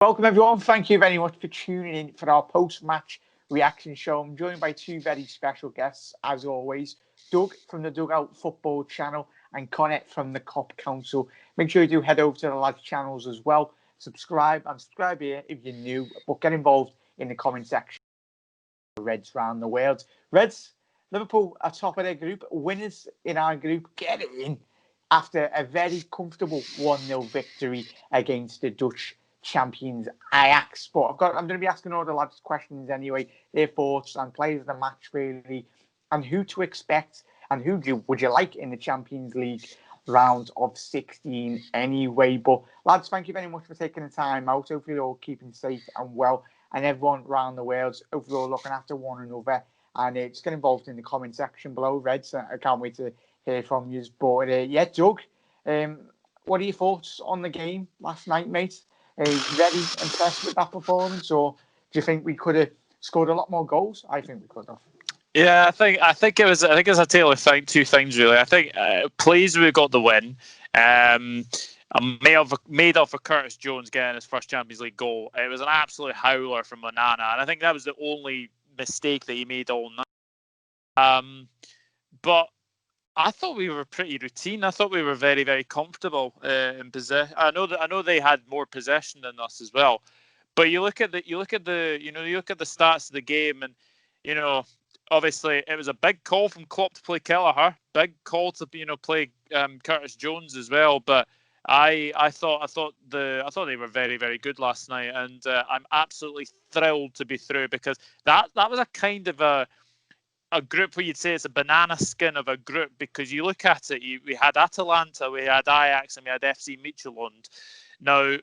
Welcome everyone. Thank you very much for tuning in for our post-match reaction show. I'm joined by two very special guests, as always. Doug from the Dugout Football channel and Connor from the Kop Council. Make sure you do head over to the lads' channels as well. Subscribe here if you're new, but get involved in the comment section. Reds round the world. Reds, Liverpool are top of their group. Winners in our group get in after a very comfortable 1-0 victory against the Dutch champions Ajax. But I'm going to be asking all the lads questions anyway, their thoughts and players of the match really, and who to expect and would you like in the Champions League round of 16 anyway. But lads, thank you very much for taking the time out. Hopefully you're all keeping safe and well, and everyone around the world, hopefully you're all looking after one another. And just get involved in the comment section below, Reds. I can't wait to hear from you. But yeah, Doug, what are your thoughts on the game last night, mate? Very impressed with that performance, or do you think we could have scored a lot more goals? I think we could have. Yeah, I think it was a tale of two things really. I think pleased we got the win. I'm made up for Curtis Jones getting his first Champions League goal. It was an absolute howler from Onana, and I think that was the only mistake that he made all night. But I thought we were pretty routine. I thought we were very, very comfortable in possession. I know they had more possession than us as well. But you look at the stats of the game, and obviously it was a big call from Klopp to play Kelleher, big call to play Curtis Jones as well. But I thought they were very, very good last night, and I'm absolutely thrilled to be through, because that was a kind of a group where you'd say it's a banana skin of a group, because you look at it, we had Atalanta, we had Ajax, and we had FC Midtjylland. Now,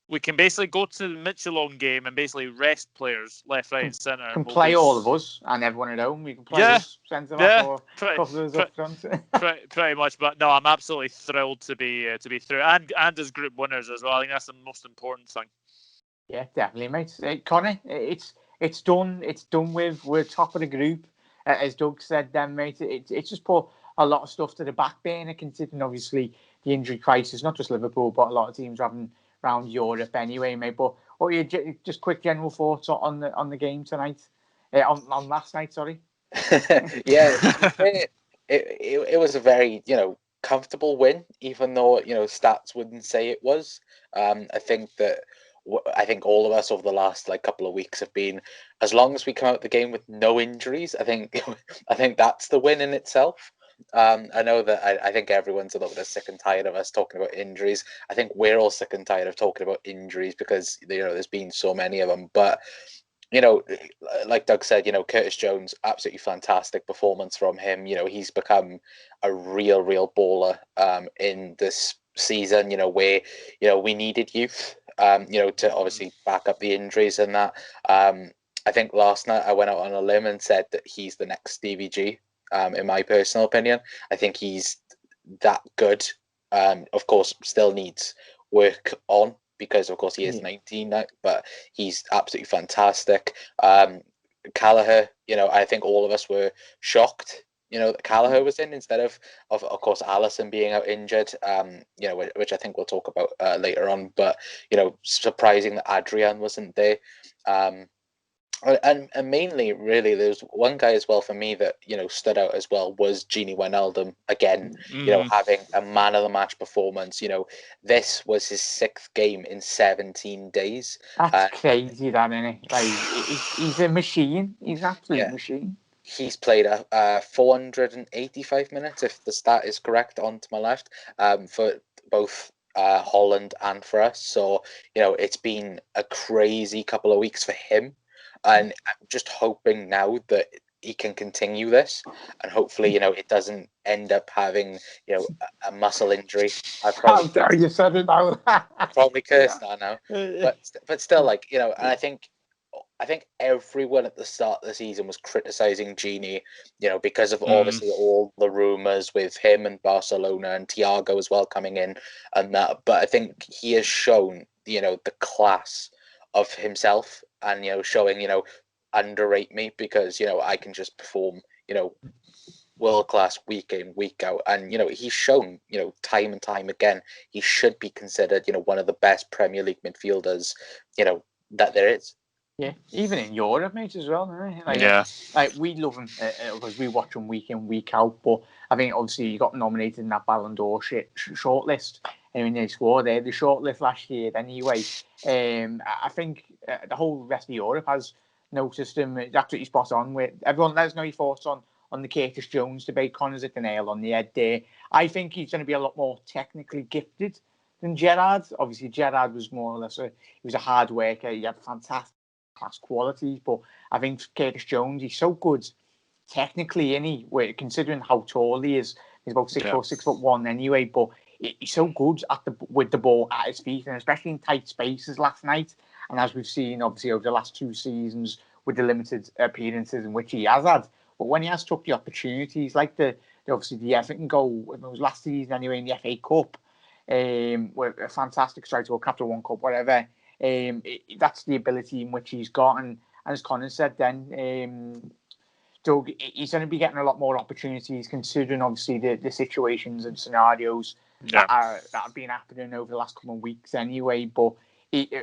we can basically go to the Midtjylland game and basically rest players left, right, and centre. Can play all of us and everyone at home. We can play us centre back or a couple of us up front. pretty much. But no, I'm absolutely thrilled to be through, and as group winners as well. I think that's the most important thing. Yeah, definitely, mate. Connor, it's done. It's done with. We're top of the group. As Doug said then, mate, it's just put a lot of stuff to the back burner, considering obviously the injury crisis, not just Liverpool, but a lot of teams are having around Europe anyway, mate. But what are your just quick general thoughts on the game tonight? On last night, sorry. Yeah, it was a very comfortable win, even though stats wouldn't say it was. I think all of us over the last couple of weeks have been, as long as we come out the game with no injuries, I think that's the win in itself. I know that I think everyone's a little bit sick and tired of us talking about injuries. I think we're all sick and tired of talking about injuries because there's been so many of them. But like Doug said, Curtis Jones, absolutely fantastic performance from him. He's become a real baller in this season. Where we needed youth. To obviously back up the injuries and that. I think last night I went out on a limb and said that he's the next Stevie G. In my personal opinion, I think he's that good. Of course, still needs work on because, of course, he is 19 now, but he's absolutely fantastic. Kelleher, I think all of us were shocked, that Kelleher was in instead of course, Alisson being out injured, which I think we'll talk about later on. But, surprising that Adrian wasn't there. And mainly, really, there's one guy as well for me that stood out as well was Gini Wijnaldum again. Having a man of the match performance. This was his 6th game in 17 days. That's crazy, that, isn't it? Like he's a machine. He's an absolute machine. He's played 485 minutes, if the stat is correct, onto my left, for both Holland and for us. So it's been a crazy couple of weeks for him. And I'm just hoping now that he can continue this, and hopefully, it doesn't end up having, a muscle injury. How dare you said it now? Probably cursed that now, but still, and I think everyone at the start of the season was criticizing Gini, because of obviously all the rumors with him and Barcelona and Thiago as well coming in and that. But I think he has shown, the class of himself, and showing underrate me because I can just perform world class week in, week out, and he's shown time and time again he should be considered one of the best Premier League midfielders that there is. Yeah, even in Europe, mate, as well. Yeah. Like we love him because we watch him week in, week out. But I think obviously he got nominated in that Ballon d'Or shortlist. I mean, they scored there the shortlist last year. Anyway, I think the whole rest of Europe has noticed him. It's absolutely spot on. With everyone, let us know your thoughts on the Curtis Jones debate. Connor's at the nail on the head there. I think he's going to be a lot more technically gifted than Gerrard. Obviously, Gerrard was more or less he was a hard worker. He had fantastic class qualities, but I think Curtis Jones, he's so good technically, considering how tall he is. He's about 6'1" anyway, but he's so good with the ball at his feet, and especially in tight spaces last night. And as we've seen, obviously, over the last 2 seasons with the limited appearances in which he has had, but when he has took the opportunities, like obviously the Everton goal, it was last season anyway in the FA Cup, with a fantastic strike to Capital One Cup, whatever. That's the ability in which he's got, and as Connor said, then Doug, he's going to be getting a lot more opportunities, considering obviously the situations and scenarios that have been happening over the last couple of weeks anyway. But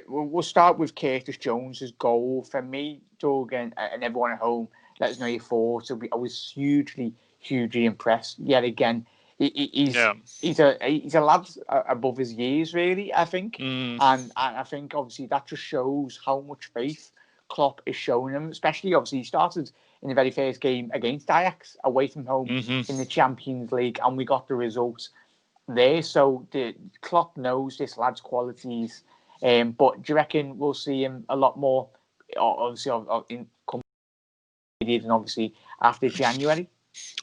we'll start with Curtis Jones's goal. For me, Doug, and everyone at home, let us know your thoughts. I was hugely impressed yet again. He's a lad above his years, really, I think. And I think, obviously, that just shows how much faith Klopp is showing him, especially, obviously, he started in the very first game against Ajax, away from home in the Champions League, and we got the result there. So Klopp knows this lad's qualities. But do you reckon we'll see him a lot more, obviously, and obviously after January?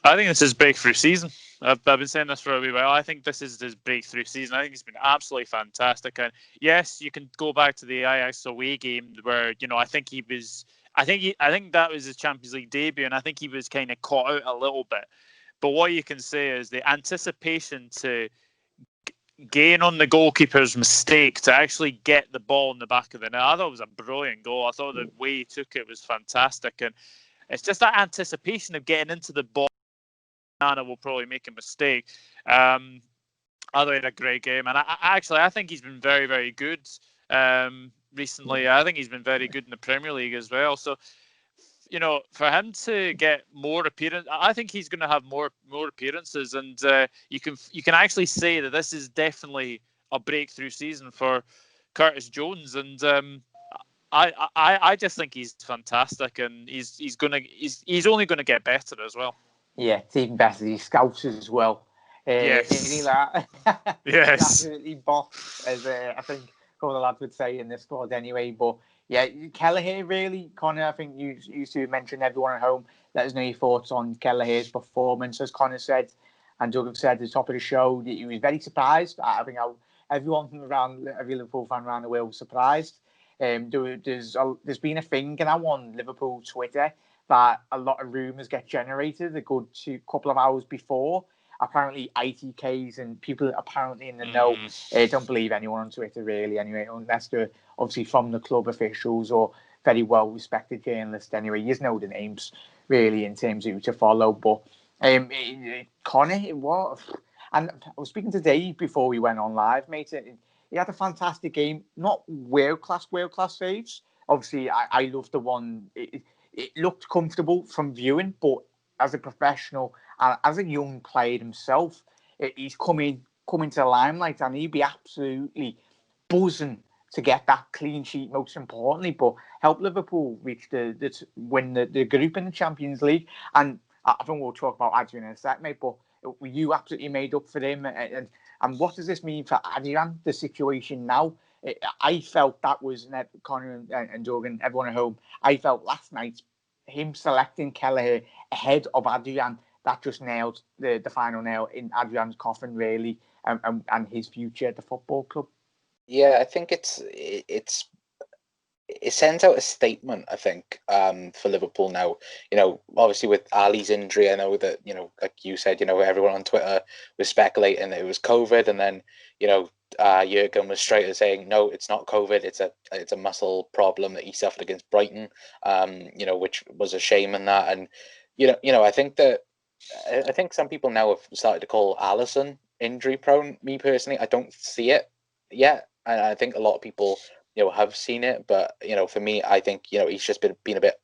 I think this is breakthrough season. I've been saying this for a wee while. I think this is his breakthrough season. I think he's been absolutely fantastic. And yes, you can go back to the Ajax away game where I think he was. I think that was his Champions League debut, and I think he was kind of caught out a little bit. But what you can say is the anticipation to gain on the goalkeeper's mistake to actually get the ball in the back of the net. I thought it was a brilliant goal. I thought the way he took it was fantastic, and it's just that anticipation of getting into the ball. Nana will probably make a mistake. I thought he had a great game, and I think he's been very, very good recently. I think he's been very good in the Premier League as well. So, for him to get more appearances, I think he's going to have more appearances, and you can actually say that this is definitely a breakthrough season for Curtis Jones, and I just think he's fantastic, and he's only going to get better as well. Yeah, it's even better. He scouts as well. Yes. Isn't he that? Yes. Absolutely boss, as I think a couple of lads would say in this squad anyway. But yeah, Kelleher really, Connor, I think you used to mention everyone at home. Let us know your thoughts on Kelleher's performance. As Connor said, and Doug have said at the top of the show, that he was very surprised. I think everyone from around, every Liverpool fan around the world was surprised. There's been a thing now on Liverpool Twitter that a lot of rumours get generated a good couple of hours before. Apparently, ITKs and people apparently in the know don't believe anyone on Twitter really anyway, unless they're obviously from the club officials or very well-respected journalists anyway. You know the names really in terms of who to follow. But Connor, what? And I was speaking to Dave before we went on live, mate. He had a fantastic game. Not world-class saves. Obviously, I love the one... It looked comfortable from viewing, but as a professional and as a young player himself, he's coming to the limelight, and he'd be absolutely buzzing to get that clean sheet, most importantly, but help Liverpool reach win the group in the Champions League. And I think we'll talk about Adrian in a sec, mate, but you absolutely made up for him. And what does this mean for Adrian, the situation now? I felt that was, Connor and Doug and everyone at home, I felt last night him selecting Kelleher ahead of Adrian, that just nailed the final nail in Adrian's coffin, really, and his future at the football club. Yeah, I think it sends out a statement, I think, for Liverpool now. Obviously with Ali's injury, I know that, like you said, everyone on Twitter was speculating that it was COVID, and then, Jurgen was straight at saying, no, it's not COVID, it's a muscle problem that he suffered against Brighton, which was a shame in that. And, I think that I think some people now have started to call Alisson injury prone. Me personally, I don't see it yet, and I think a lot of people, have seen it. But for me, I think he's just been a bit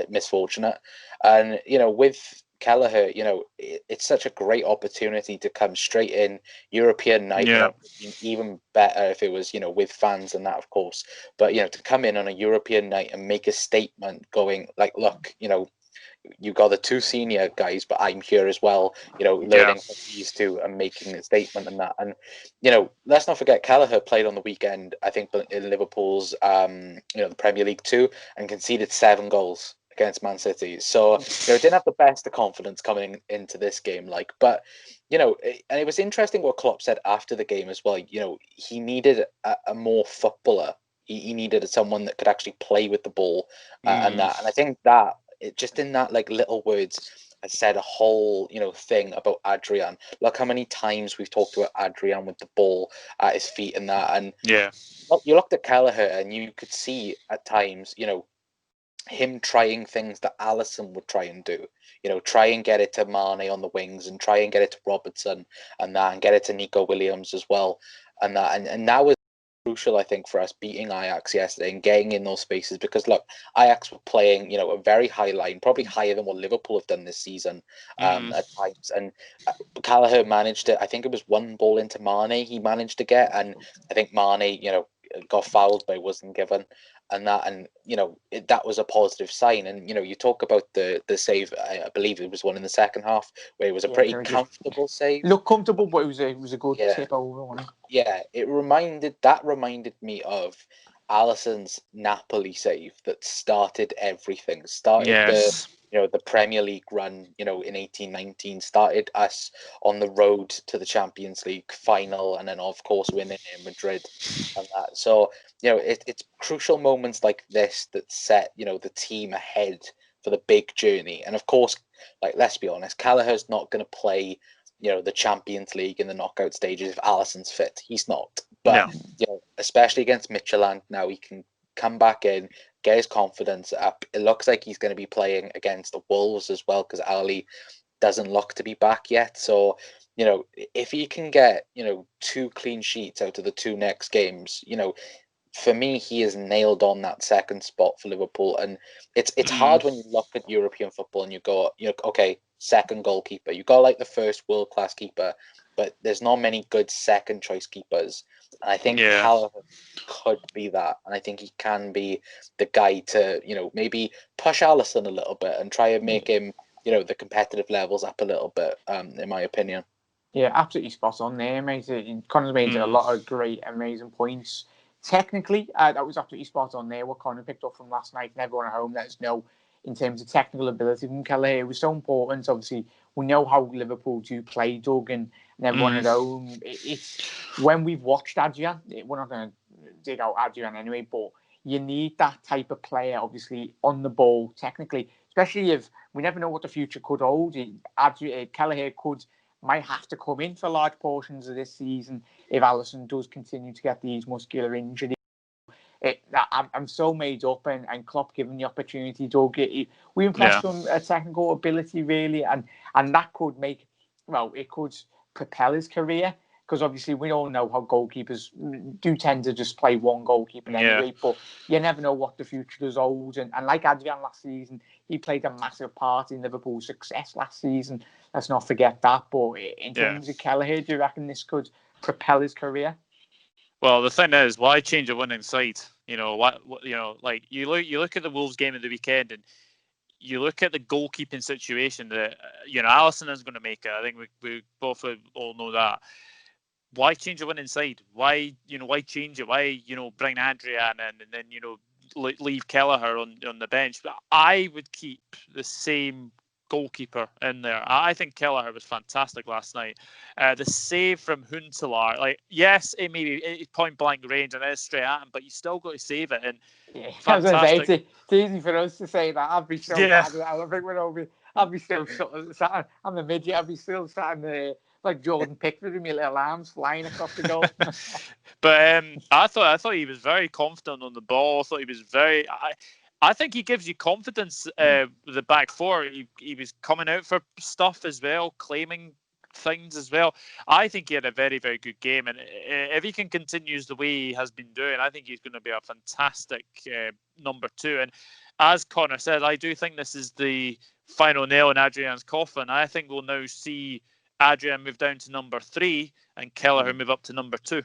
misfortunate, and with Kelleher, it's such a great opportunity to come straight in European night. Yeah. Even better if it was with fans and that, of course. But to come in on a European night and make a statement, going like, look, you got the two senior guys, but I'm here as well, learning from these two and making a statement and that. And, let's not forget Kelleher played on the weekend, I think, in Liverpool's, the Premier League 2 and conceded 7 goals against Man City. So, didn't have the best of confidence coming into this game, but, and it was interesting what Klopp said after the game as well. He needed a more footballer. He needed someone that could actually play with the ball and that. And I think that, just in that little words, I said a whole thing about Adrian. Look how many times we've talked about Adrian with the ball at his feet and that. And you looked at Kelleher and you could see at times, him trying things that Alisson would try and do. Try and get it to Mane on the wings and try and get it to Robertson and that, and get it to Nico Williams as well. And that, and that was crucial, I think, for us beating Ajax yesterday and getting in those spaces, because look, Ajax were playing a very high line, probably higher than what Liverpool have done this season at times, and Kelleher managed it. I think it was one ball into Mane he managed to get, and I think Mane got fouled but wasn't given, and that was a positive sign. And you talk about the save, I believe it was one in the second half where it was a pretty comfortable save. Looked comfortable, but it was a good tip over, wasn't it? Yeah, it reminded me of Alisson's Napoli save that started everything. The Premier League run, in 18-19, started us on the road to the Champions League final, and then of course winning in Madrid and that. So, it's crucial moments like this that set, the team ahead for the big journey. And of course, let's be honest, Kelleher's not going to play the Champions League in the knockout stages if Alisson's fit. He's not. But especially against Midtjylland now, he can come back in, get his confidence up. It looks like he's going to be playing against the Wolves as well, because Ali doesn't look to be back yet. So, if he can get, 2 clean sheets out of the 2 next games, for me, he is nailed on that second spot for Liverpool. And it's hard when you look at European football and you go, okay, second goalkeeper. You got the first world-class keeper, but there's not many good second choice keepers. And I think Kelleher could be that. And I think he can be the guy to, maybe push Alisson a little bit and try and make him, the competitive levels up a little bit, in my opinion. Yeah, absolutely spot on there, mate. Connor's made a lot of great, amazing points. Technically, that was absolutely spot on there. What Connor picked up from last night, and everyone at home let us know in terms of technical ability from Kelleher was so important. Obviously, we know how Liverpool do play, Doug, and everyone at home. It's when we've watched Adrian, we're not going to dig out Adrian anyway, but you need that type of player, obviously, on the ball, technically, especially if we never know what the future could hold. Kelleher might have to come in for large portions of this season if Alisson does continue to get these muscular injuries. I'm so made up, and Klopp given the opportunity, Doug. We impressed on technical ability, really, and that could it could propel his career, because obviously we all know how goalkeepers do tend to just play one goalkeeper anyway, but you never know what the future does hold. And like Adrian last season, he played a massive part in Liverpool's success last season. Let's not forget that. But in terms of Kelleher, do you reckon this could propel his career? Well, the thing is, why change a winning side? You look at the Wolves game of the weekend, and you look at the goalkeeping situation that Alisson is going to make it. I think we both all know that. Why change a winning side? Why change it? Why bring Adrian in and then leave Kelleher on the bench? But I would keep the same goalkeeper in there. I think Kelleher was fantastic last night. The save from Huntelaar, yes, it may be point blank range and it's straight at him, but you still got to save it. And fantastic. It's easy for us to say that. I'd be so bad at that. I think I'd be still sat. I'm a midget. I'd be still sat in the like Jordan Pickford with my little arms flying across the goal. But I thought he was very confident on the ball. I thought he was very. I think he gives you confidence with the back four. He was coming out for stuff as well, claiming things as well. I think he had a very, very good game. And if he can continue the way he has been doing, I think he's going to be a fantastic number 2. And as Connor said, I do think this is the final nail in Adrian's coffin. I think we'll now see Adrian move down to number 3 and Kelleher move up to number 2.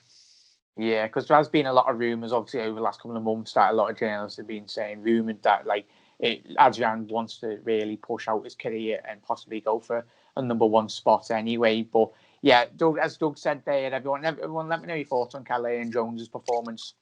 Yeah, because there has been a lot of rumours, obviously, over the last couple of months that a lot of journalists have been saying, rumoured that Adrian wants to really push out his career and possibly go for a number 1 spot anyway. But yeah, Doug, as Doug said there, everyone let me know your thoughts on Kelleher and Jones's performance.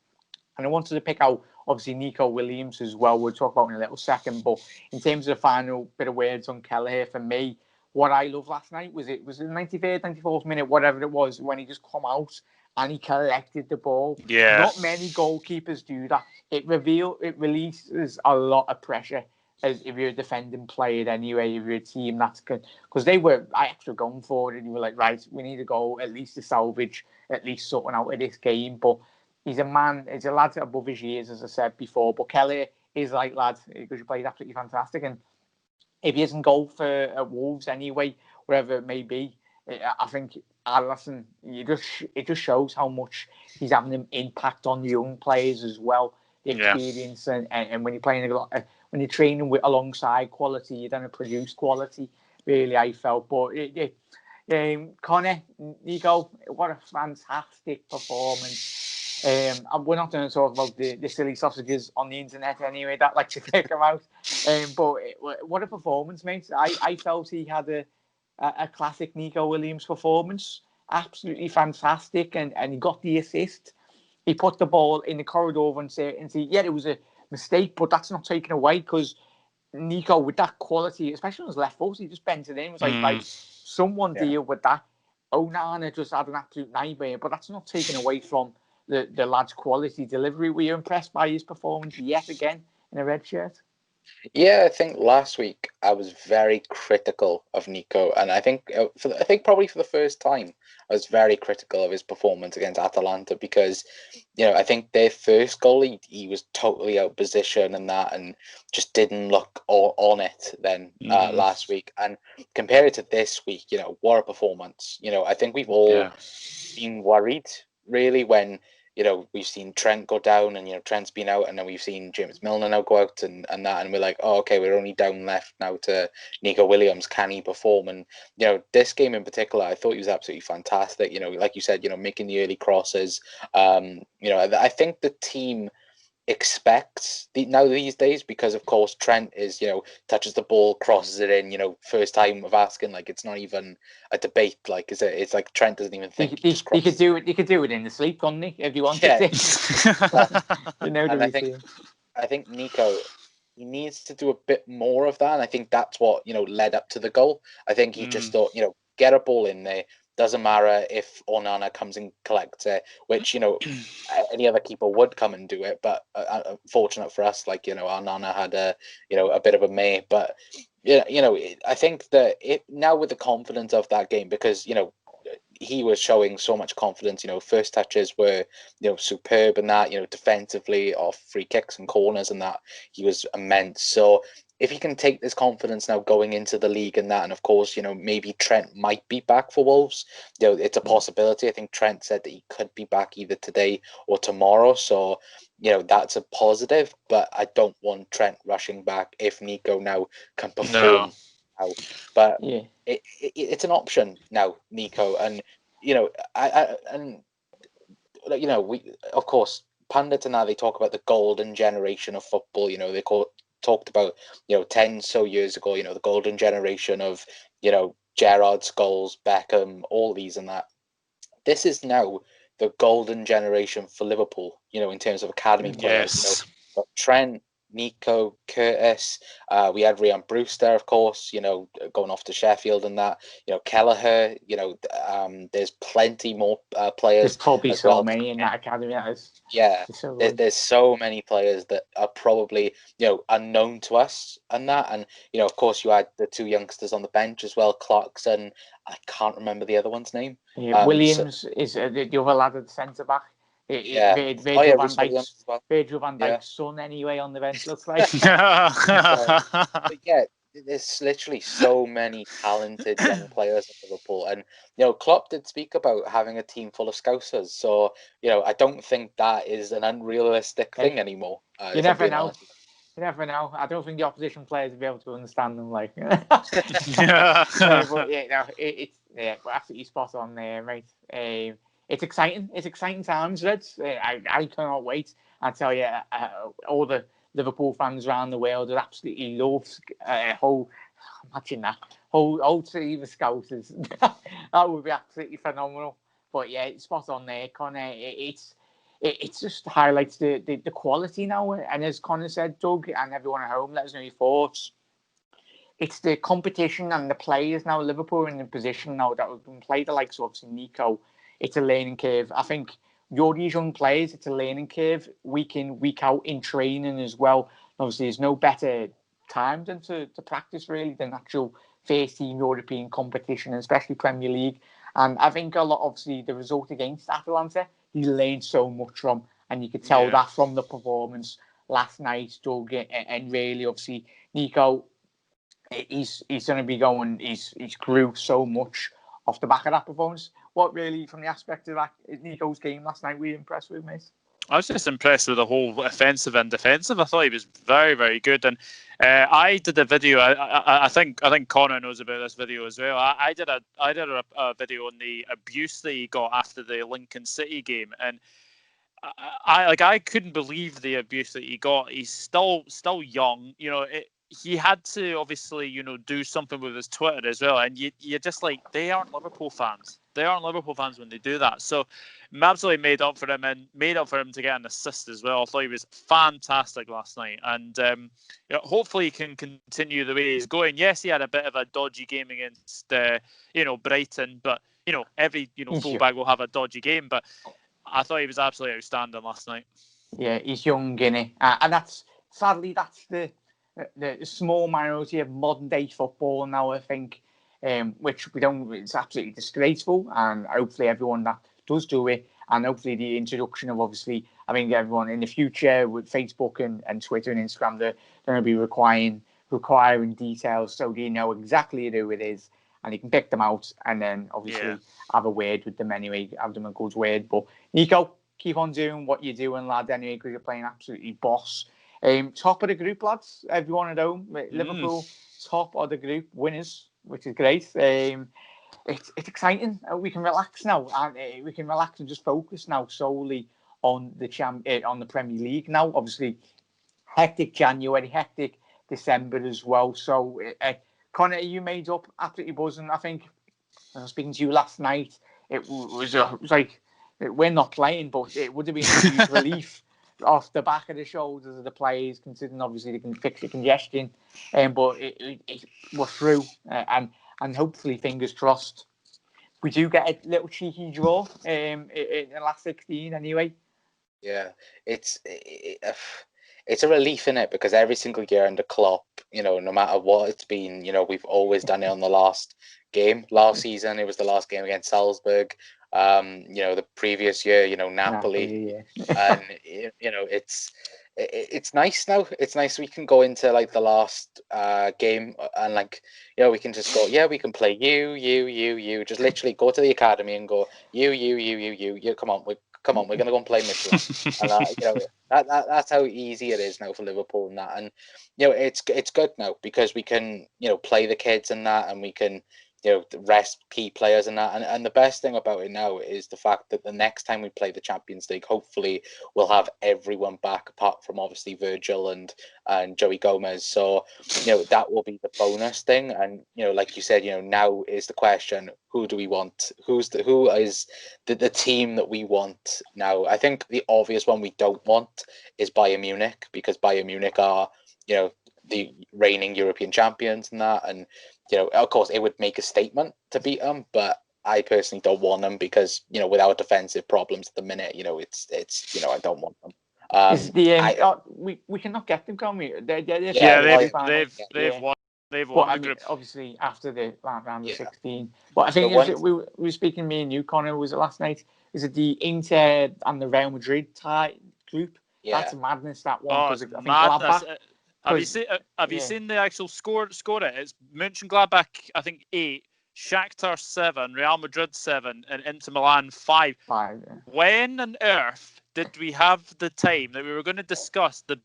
And I wanted to pick out, obviously, Nico Williams as well. We'll talk about in a little second. But in terms of the final bit of words on Kelleher, for me, what I loved last night was the 93rd, 94th minute, whatever it was, when he just come out and he collected the ball. Yeah. Not many goalkeepers do that. It releases a lot of pressure as if you're a defending player anyway, if you're a team that's good. Because they were actually going for it, and you were like, right, we need to go at least to salvage at least something out of this game. But he's a lad above his years, as I said before. But Kelly is like lad, because he played absolutely fantastic. And if he doesn't go for Wolves anyway, wherever it may be, I think Alisson, it just shows how much he's having an impact on the young players as well. The experience and when you're playing when you're training alongside quality, you're going to produce quality. Really, I felt. But Connor, Nico, what a fantastic performance. We're not going to talk about the silly sausages on the internet anyway that like to take them out. But what a performance, mate. I felt he had a classic Nico Williams performance. Absolutely fantastic. And he got the assist. He put the ball in the corridor and say, yeah, it was a mistake, but that's not taken away because Nico, with that quality, especially on his left foot, he just bent it in. It was like someone deal with that. Onana just had an absolute nightmare, but that's not taken away from the lad's quality delivery. Were you impressed by his performance yet again in a red shirt? Yeah, I think last week I was very critical of Nico, and I think probably for the first time I was very critical of his performance against Atalanta because, I think their first goal he was totally out of position and just didn't look on it then last week. And compared it to this week, what a performance! I think we've all been worried really when. We've seen Trent go down and, Trent's been out, and then we've seen James Milner now go out and that, and we're like, oh, okay, we're only down left now to Nico Williams. Can he perform? And, this game in particular, I thought he was absolutely fantastic. Like you said, making the early crosses. I think the team expects now these days, because of course Trent is touches the ball, crosses it in, first time of asking, like it's not even a debate, like it's like Trent doesn't even think he could do it in the sleep, couldn't he, if you wanted to. I think Nico, he needs to do a bit more of that, and I think that's what led up to the goal. I think he just thought, get a ball in there. Doesn't matter if Onana comes and collects it, which any other keeper would come and do it. But fortunate for us, Onana had a bit of a mare. But I think that now with the confidence of that game, because he was showing so much confidence. First touches were superb, and that defensively off free kicks and corners and that he was immense. So if he can take this confidence now going into the league and that, and of course, maybe Trent might be back for Wolves. It's a possibility. I think Trent said that he could be back either today or tomorrow. So, that's a positive, but I don't want Trent rushing back if Nico now can perform. No. But it's an option now, Nico. And, we, of course, pundits and now they talk about the golden generation of football. They talked about 10 so years ago, the golden generation of Gerrard, Scholes, Beckham, all these and that. This is now the golden generation for Liverpool, in terms of academy players. But Trent, Nico, Curtis, we had Ryan Brewster, of course, going off to Sheffield and that, Kelleher, there's plenty more players. There's probably so many in that academy. There's so many players that are probably, unknown to us and that. And, of course, you had the two youngsters on the bench as well, Clarkson. I can't remember the other one's name. Williams is the other lad at the centre back. Virgil van Reece Williams as well. Virgil van Yeah. Dijk's son anyway on the bench looks like. But yeah, there's literally so many talented young players at Liverpool, and Klopp did speak about having a team full of Scousers. So I don't think that is an unrealistic thing anymore. You never know. You never know. I don't think the opposition players will be able to understand them. Like, but we're absolutely spot on there, mate. It's exciting. It's exciting times, Reds. I cannot wait. I tell you, all the Liverpool fans around the world would absolutely love imagine that whole team of Scousers. That would be absolutely phenomenal. But yeah, it's spot on there, Connor. It just highlights the quality now. And as Connor said, Doug, and everyone at home, let us know your thoughts. It's the competition and the players now. Liverpool are in a position now that we can play the likes of obviously Nico. It's a learning curve. I think these young players, it's a learning curve week in, week out in training as well. Obviously, there's no better time than to practice really than actual first team European competition, especially Premier League. And I think a lot, obviously, the result against Atalanta, he learned so much from, and you could tell that from the performance last night, Doug, and really, obviously, Nico, he's going to be going, he's grew so much off the back of that performance. What really, from the aspect of that, Nico's game last night, were you impressed with, mate? I was just impressed with the whole offensive and defensive. I thought he was very, very good. And I did a video. I think Connor knows about this video as well. I did a video on the abuse that he got after the Lincoln City game, and I couldn't believe the abuse that he got. He's still young. He had to obviously do something with his Twitter as well, and you're just like, they aren't Liverpool fans. They aren't Liverpool fans when they do that. So absolutely made up for him to get an assist as well. I thought he was fantastic last night, and hopefully he can continue the way he's going. Yes, he had a bit of a dodgy game against Brighton, but every fullback will have a dodgy game. But I thought he was absolutely outstanding last night. Yeah, he's young, innit? And that's sadly the small minority of modern day football now, I think, which we don't. It's absolutely disgraceful, and hopefully everyone that does do it, and hopefully the introduction of obviously, I think everyone in the future with Facebook and Twitter and Instagram, they're going to be requiring details so you know exactly who it is, and you can pick them out, and then obviously have a word with them anyway, have them a good word. But Nico, keep on doing what you're doing, lad. Anyway, because you're playing absolutely boss. Top of the group, lads. Everyone at home. Liverpool, top of the group, winners, which is great. It's exciting. We can relax now, and we can relax and just focus now solely on the Premier League. Now, obviously, hectic January, hectic December as well. So, Connor, you made up absolutely buzzing. I think I was speaking to you last night. It was like we're not playing, but it would have been a huge relief off the back of the shoulders of the players, considering obviously they can fix the congestion. But we're through, and hopefully, fingers crossed, we do get a little cheeky draw in the last 16 anyway. Yeah, it's a relief in it, because every single year under Klopp, no matter what it's been, we've always done it on the last game. Last season, it was the last game against Salzburg. The previous year, Napoli. And it's nice now. It's nice we can go into like the last game and we can just go, we can play you. Just literally go to the academy and go, you. Come on, we're gonna go and play Michelin. And that's how easy it is now for Liverpool and that. And it's good now because we can play the kids and that, and we can rest key players and that. And the best thing about it now is the fact that the next time we play the Champions League, hopefully we'll have everyone back apart from obviously Virgil and Joey Gomez. So, that will be the bonus thing. And, like you said, now is the question, who do we want? Who is the team that we want now? I think the obvious one we don't want is Bayern Munich, because Bayern Munich are, the reigning European champions and that. And, of course, it would make a statement to beat them, but I personally don't want them because, with our defensive problems at the minute, it's I don't want them. We cannot get them, can we? They've won. They've won the group. Obviously, after the round of 16. But I think we were speaking, me and you, Connor, was it last night? is it the Inter and the Real Madrid tie group? Yeah. That's madness, that one. Oh, Because it's I think madness. Gladbach. Have you seen the actual score it? It's Mönchengladbach, I think 8, Shakhtar 7, Real Madrid 7, and Inter Milan 5. 5. Yeah. When on earth did we have the time that we were going to discuss the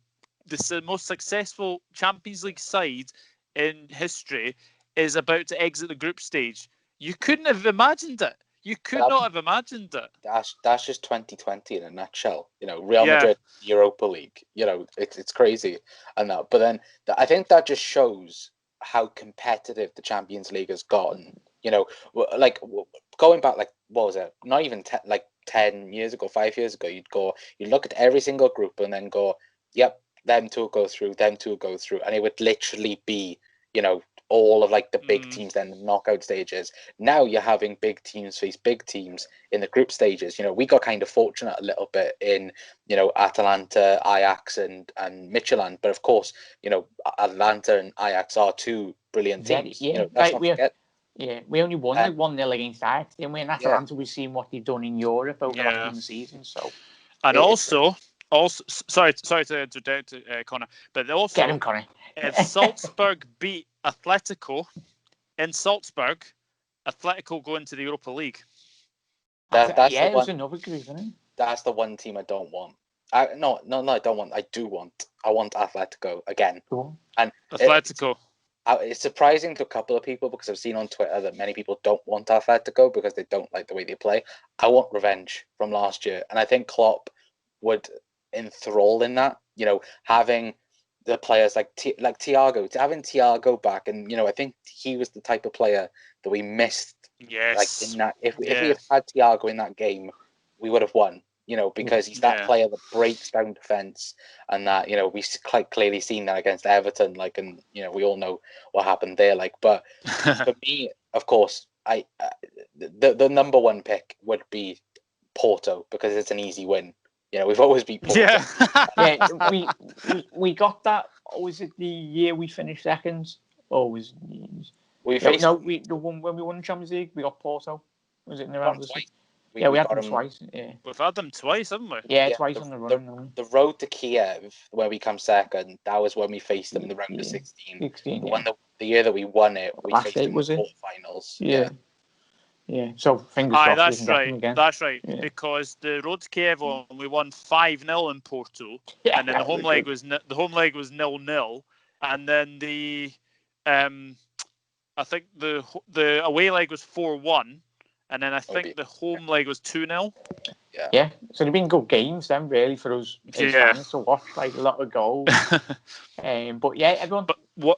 most successful Champions League side in history is about to exit the group stage? You couldn't have imagined it. You could not have imagined it. That's just 2020 in a nutshell. Real Madrid, Europa League. It's crazy and that. But then I think that just shows how competitive the Champions League has gotten. Like going back, like what was it? Not even 10 years ago, 5 years ago. You'd look at every single group and then go, yep, them two will go through, and it would literally be, all of like the big teams then the knockout stages. Now you're having big teams face big teams in the group stages. We got kind of fortunate a little bit in Atalanta, Ajax, and Midtjylland, but of course Atalanta and Ajax are two brilliant teams. Let's not forget. Yeah, we only won like 1-0 against Ajax, didn't we? And Atalanta, we've seen what they've done in Europe over the last few seasons. So, and also, sorry to interject, Connor, but also get him, Connor. If Salzburg beat Atletico in Salzburg, Atletico go into the Europa League. That's it was another group, isn't it? That's the one team I don't want. I don't want. I do want. I want Atletico again. Cool. And Atletico. It's surprising to a couple of people because I've seen on Twitter that many people don't want Atletico because they don't like the way they play. I want revenge from last year, and I think Klopp would enthrall in that. Having the players like Thiago, having Thiago back, and I think he was the type of player that we missed. Yes. Like in that, if we had Thiago in that game, we would have won. Because he's that player that breaks down defense, and that we quite clearly seen that against Everton. Like, and we all know what happened there. Like, but for me, of course, the number one pick would be Porto because it's an easy win. We've always beat Porto. Yeah, we got that. Was it the year we finished second? Or was we faced? No, the one when we won the Champions League, we got Porto. Was it in the round? We had them twice. Yeah, we've had them twice, haven't we? Yeah, twice on the run. The road to Kiev, where we come second, that was when we faced them in the round of 16. The year that we won it, we faced them in the quarterfinals. Yeah. So fingers crossed. That's right. Again. That's right. Yeah. Because the road to Kiev, we won 5-0 in Porto, and then the home leg was 0-0, and then the I think the away leg was 4-1. And then I think the home leg was 2-0. Yeah. So they've been good games then, really, for us fans to watch, like a lot of goals. But yeah, everyone. But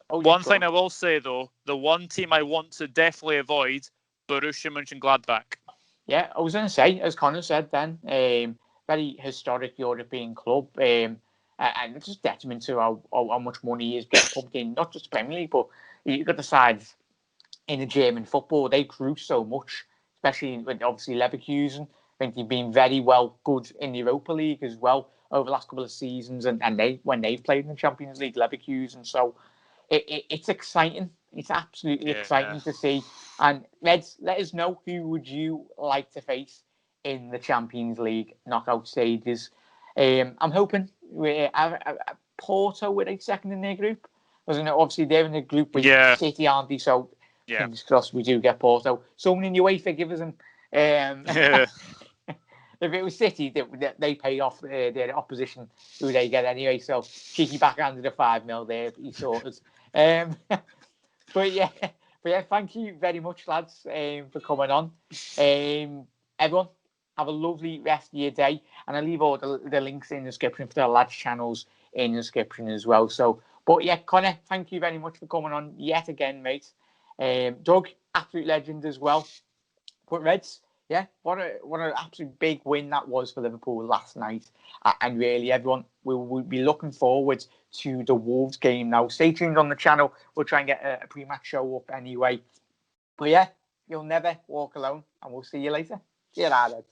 one thing I will say though, the one team I want to definitely avoid, Borussia Mönchengladbach. Yeah, I was going to say, as Connor said then, very historic European club, and it's just detriment to how much money is being pumped in, not just the Premier League, but you've got the sides in the German football. They grew so much. Especially with obviously Leverkusen. I think they've been very good in the Europa League as well over the last couple of seasons, and when they've played in the Champions League, Leverkusen. So it's exciting. It's absolutely exciting to see. And Reds, let us know who would you like to face in the Champions League knockout stages. I'm hoping Porto were second in their group. Obviously they're in the group with City, aren't they? So. Yeah. Fingers crossed we do get Porto. Someone in UEFA give us them. If it was City, they pay off their opposition who they get anyway. So cheeky backhanded a 5-0 there. He sorted. But yeah, thank you very much, lads, for coming on. Everyone, have a lovely rest of your day, and I'll leave all the links in the description for the lads' channels in the description as well. So, but yeah, Connor, thank you very much for coming on yet again, mate. Doug, absolute legend as well. But Reds, what an absolute big win that was for Liverpool last night. And really, everyone, we will be looking forward to the Wolves game now. Stay tuned on the channel. We'll try and get a pre-match show up anyway. But yeah, you'll never walk alone, and we'll see you later. See you later.